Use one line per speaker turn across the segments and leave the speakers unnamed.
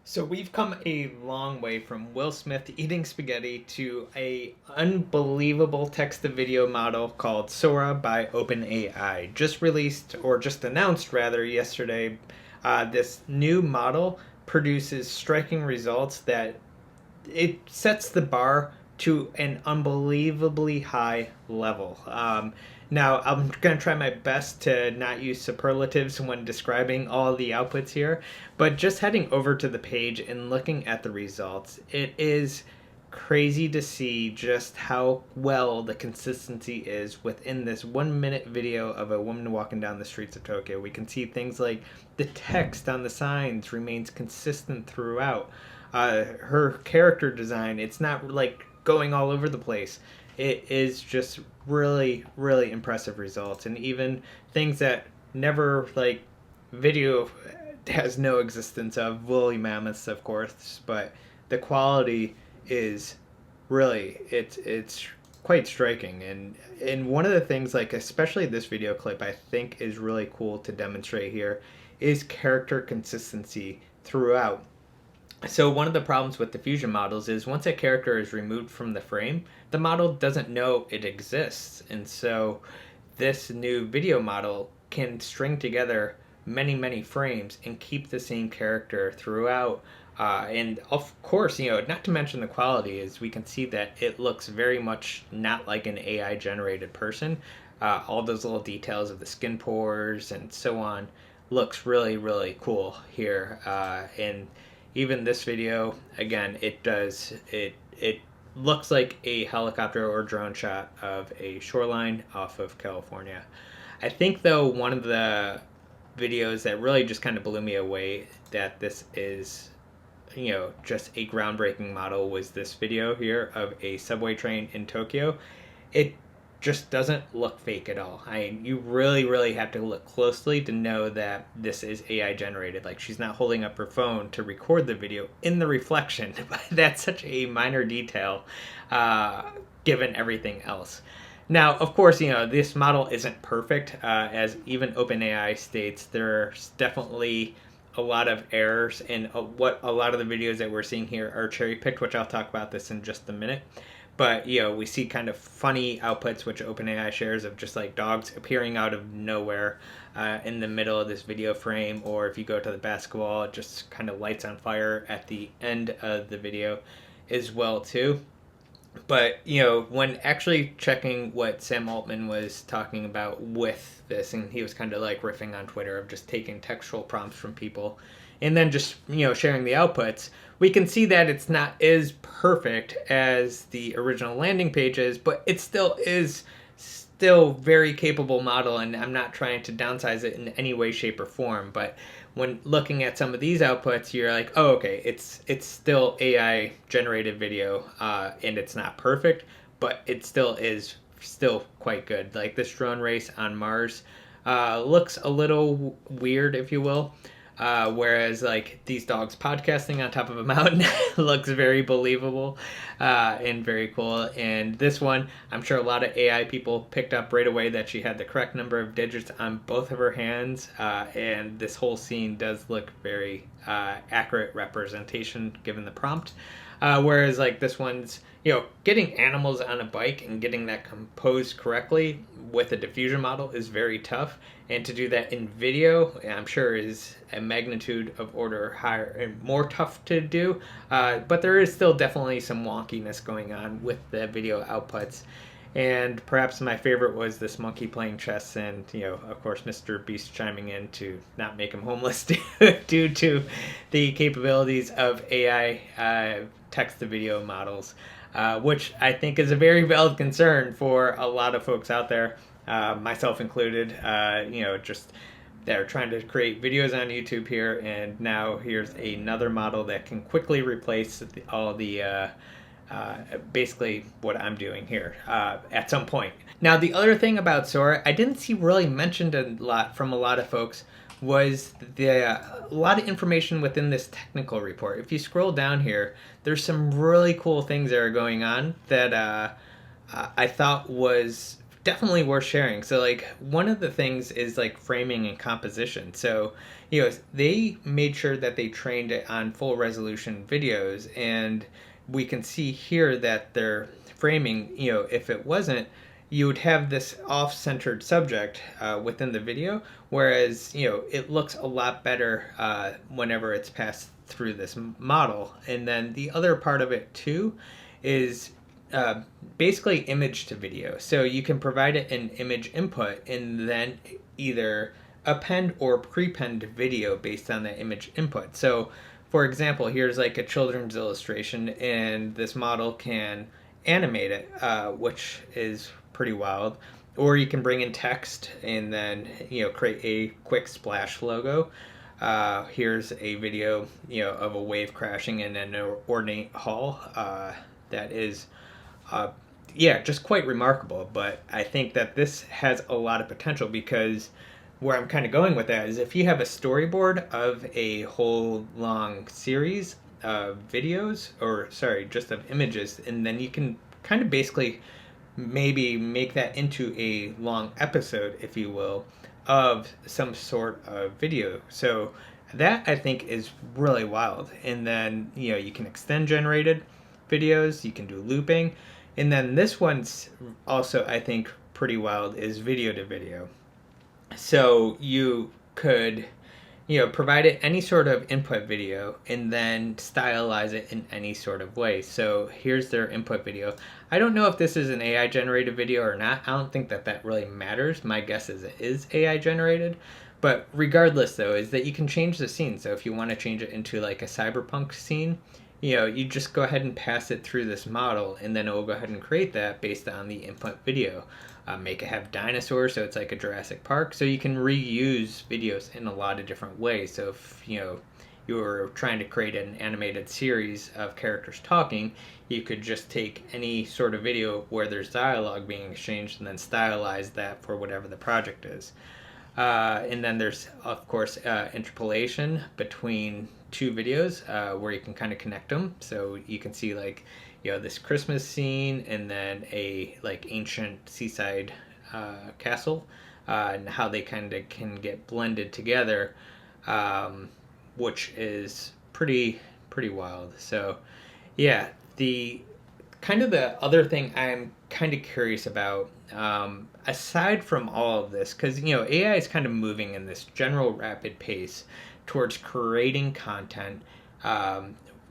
So we've come a long way from Will Smith eating spaghetti to a unbelievable text-to-video model called Sora by OpenAI. Just released, or just announced rather, yesterday. This new model produces striking results that it sets the bar to an unbelievably high level. Now, I'm going to try my best to not use superlatives when describing all the outputs here, but just heading over to the page and looking at the results, it is crazy to see just how well the consistency is within this 1 minute video of a woman walking down the streets of Tokyo. We can see things like the text on the signs remains consistent throughout. Her character design, it's not like going all over the place. It is just really, really impressive results. And even things that never, like, video has no existence of, woolly mammoths, of course, but the quality is really, it's quite striking. And one of the things, like, especially this video clip, I think is really cool to demonstrate here is character consistency throughout. So one of the problems with diffusion models is once a character is removed from the frame, the model doesn't know it exists. And so this new video model can string together many, many frames and keep the same character throughout. And of course, not to mention the quality, is we can see that it looks very much not like an AI generated person. All those little details of the skin pores and so on looks really, really cool here. And even this video, again, it looks like a helicopter or drone shot of a shoreline off of California. I think, though, one of the videos that really just kind of blew me away that this is, just a groundbreaking model was this video here of a subway train in Tokyo. It just doesn't look fake at all. You really, really have to look closely to know that this is AI generated. Like, she's not holding up her phone to record the video in the reflection. That's such a minor detail, given everything else. Now, of course, this model isn't perfect. As even OpenAI states, there's definitely a lot of errors, and what a lot of the videos that we're seeing here are cherry picked, which I'll talk about this in just a minute. But, we see kind of funny outputs, which OpenAI shares, of just like dogs appearing out of nowhere in the middle of this video frame. Or if you go to the basketball, it just kind of lights on fire at the end of the video as well, too. But, when actually checking what Sam Altman was talking about with this, and he was kind of like riffing on Twitter of just taking textual prompts from people and then just, sharing the outputs, we can see that it's not as perfect as the original landing pages, but it still is very capable model, and I'm not trying to downsize it in any way, shape, or form. But when looking at some of these outputs, you're like, oh, okay, it's still AI generated video, and it's not perfect, but it still is quite good. Like this drone race on Mars looks a little weird, if you will. Whereas like these dogs podcasting on top of a mountain looks very believable and very cool. And this one, I'm sure a lot of AI people picked up right away that she had the correct number of digits on both of her hands. And this whole scene does look very accurate representation given the prompt. Whereas like this one's, getting animals on a bike and getting that composed correctly with a diffusion model is very tough. And to do that in video, I'm sure is a magnitude of order higher and more tough to do. But there is still definitely some wonkiness going on with the video outputs. And perhaps my favorite was this monkey playing chess, and of course, Mr. Beast chiming in to not make him homeless due to the capabilities of AI text-to-video models, which I think is a very valid concern for a lot of folks out there, myself included. Just they're trying to create videos on YouTube here, and now here's another model that can quickly replace all the basically what I'm doing here at some point. Now, the other thing about Sora I didn't see really mentioned a lot from a lot of folks was a lot of information within this technical report. If you scroll down here, there's some really cool things that are going on that I thought was definitely worth sharing. So like one of the things is like framing and composition. So, they made sure that they trained it on full resolution videos, and we can see here that their framing, if it wasn't, you would have this off-centered subject within the video, whereas it looks a lot better whenever it's passed through this model. And then the other part of it too is uh, basically image to video. So you can provide it an image input and then either append or prepend video based on that image input. So, for example, here's like a children's illustration, and this model can animate it, which is pretty wild. Or you can bring in text and then create a quick splash logo. Here's a video of a wave crashing in an ornate hall. That is uh, yeah, just quite remarkable. But I think that this has a lot of potential, because where I'm kind of going with that is if you have a storyboard of a whole long series of videos, or sorry, just of images, and then you can kind of basically maybe make that into a long episode, if you will, of some sort of video. So that I think is really wild. And then, you can extend generated videos, you can do looping. And then this one's also, I think, pretty wild, is video to video. So you could, provide it any sort of input video and then stylize it in any sort of way. So here's their input video. I don't know if this is an AI generated video or not. I don't think that that really matters. My guess is it is AI generated. But regardless, though, is that you can change the scene. So if you want to change it into like a cyberpunk scene, you just go ahead and pass it through this model, and then it will go ahead and create that based on the input video. Make it have dinosaurs, so it's like a Jurassic Park. So you can reuse videos in a lot of different ways. So if you were trying to create an animated series of characters talking, you could just take any sort of video where there's dialogue being exchanged and then stylize that for whatever the project is. And then there's, of course, interpolation between two videos where you can kind of connect them. So you can see like, this Christmas scene and then a like ancient seaside castle, and how they kind of can get blended together, which is pretty wild. So yeah, the kind of the other thing I'm kind of curious about, aside from all of this, because AI is kind of moving in this general rapid pace towards creating content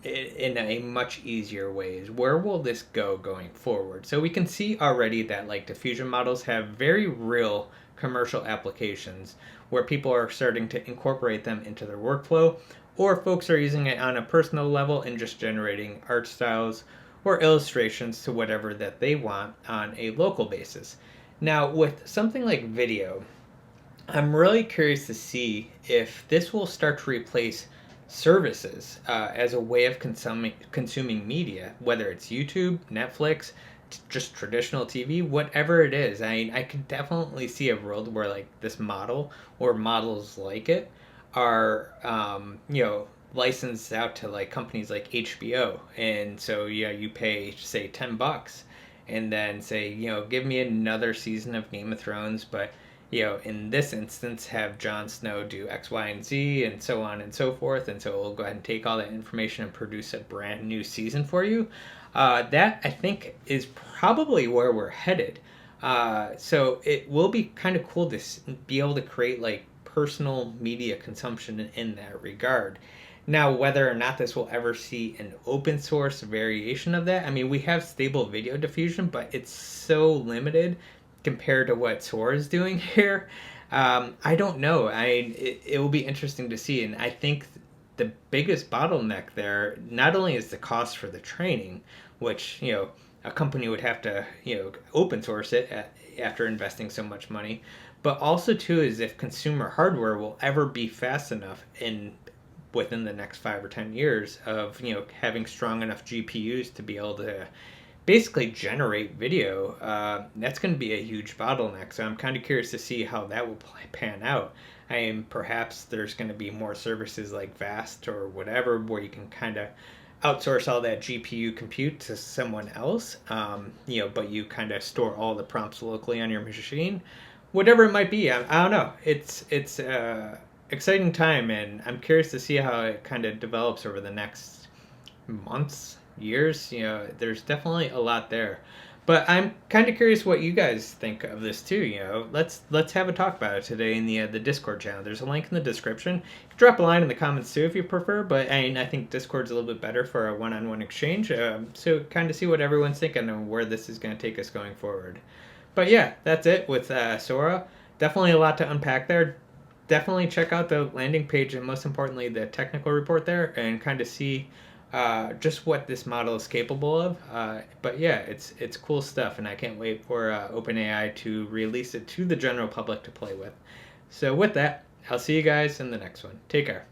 in a much easier ways. Where will this go going forward? So we can see already that like diffusion models have very real commercial applications where people are starting to incorporate them into their workflow, or folks are using it on a personal level and just generating art styles or illustrations to whatever that they want on a local basis. Now, with something like video, I'm really curious to see if this will start to replace services as a way of consuming media, whether it's YouTube, Netflix, just traditional TV, whatever it is. I could definitely see a world where like this model or models like it are, licensed out to like companies like HBO, and so you pay say $10, and then say give me another season of Game of Thrones, but in this instance, have Jon Snow do X, Y, and Z, and so on and so forth. And so we'll go ahead and take all that information and produce a brand new season for you. That, I think, is probably where we're headed. So it will be kind of cool to be able to create like personal media consumption in that regard. Now, whether or not this will ever see an open source variation of that, I mean, we have stable video diffusion, but it's so limited compared to what Sora is doing here. I don't know. It will be interesting to see, and I think the biggest bottleneck there not only is the cost for the training, which a company would have to open source it after investing so much money, but also too is if consumer hardware will ever be fast enough within the next 5 or 10 years of having strong enough GPUs to be able to basically generate video. That's going to be a huge bottleneck. So I'm kind of curious to see how that will pan out. Perhaps there's going to be more services like Vast or whatever where you can kind of outsource all that GPU compute to someone else, but you kind of store all the prompts locally on your machine, whatever it might be. I don't know. It's exciting time, and I'm curious to see how it kind of develops over the next months, years. There's definitely a lot there. But I'm kind of curious what you guys think of this too. Let's have a talk about it today in the Discord channel. There's a link in the description. You can drop a line in the comments too if you prefer. But I think Discord's a little bit better for a one-on-one exchange. So kind of see what everyone's thinking and where this is going to take us going forward. But yeah, that's it with Sora. Definitely a lot to unpack there. Definitely check out the landing page and most importantly the technical report there and kind of see just what this model is capable of. But yeah, it's cool stuff, and I can't wait for OpenAI to release it to the general public to play with. So with that, I'll see you guys in the next one. Take care.